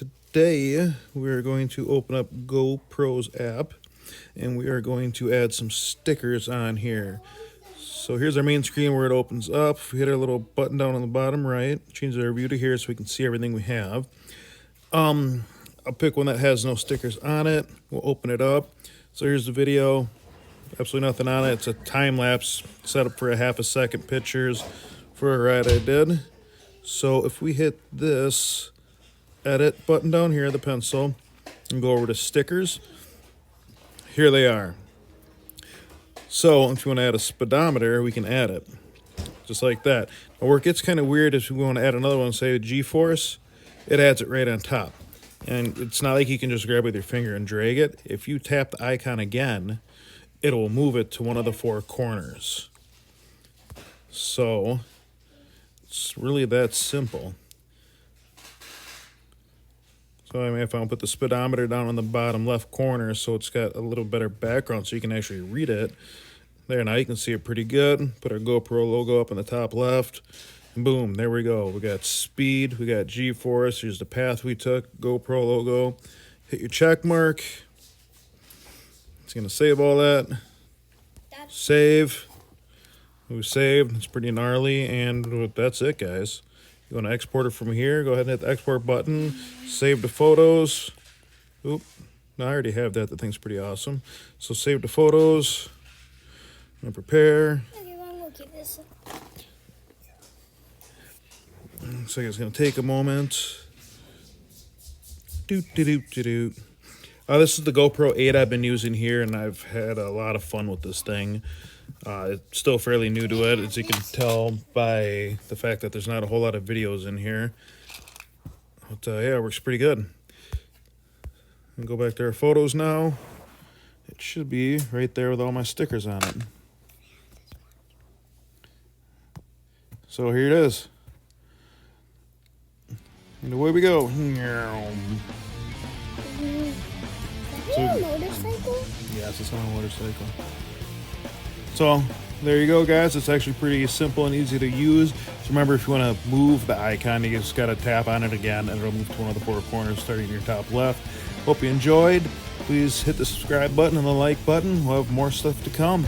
Today we're going to open up GoPro's app and we are going to add some stickers on here. So here's our main screen where it opens up. We hit our little button down on the bottom right, change our view to here so we can see everything we have. I'll pick one that has no stickers on it. We'll open it up. So here's the video. Absolutely nothing on it. It's a time lapse set up for a half a second pictures for a ride I did. So if we hit this edit button down here, the pencil, and go over to stickers, here they are. So if you want to add a speedometer, we can add it just like that. Now where it gets kind of weird is if we want to add another one, say G-force, it adds it right on top. And it's not like you can just grab with your finger and drag it. If you tap the icon again, it'll move it to one of the four corners. So it's really that simple. So I mean, if I put the speedometer down on the bottom left corner so it's got a little better background so you can actually read it. There, now you can see it pretty good. Put our GoPro logo up in the top left. And boom, there we go. We got speed, we got G-force. Here's the path we took, GoPro logo. Hit your check mark. It's going to save all that. Save. We saved. It's pretty gnarly. And that's it, guys. You want to export it from here, go ahead and hit the export button. Save the photos. Oop. No, I already have that. That thing's pretty awesome. So save the photos. And prepare. Okay, Mom, we'll keep this. Looks like it's going to take a moment. Doot. This is the GoPro 8 I've been using here, and I've had a lot of fun with this thing. It's still fairly new to it, as you can tell by the fact that there's not a whole lot of videos in here. But yeah, it works pretty good. And go back to our photos now. It should be right there with all my stickers on it. So here it is. And away we go. Is that a motorcycle? Yes, it's on a motorcycle. So there you go, guys. It's actually pretty simple and easy to use. So remember, if you want to move the icon, you just got to tap on it again and it'll move to one of the four corners starting in your top left. Hope you enjoyed. Please hit the subscribe button and the like button. We'll have more stuff to come.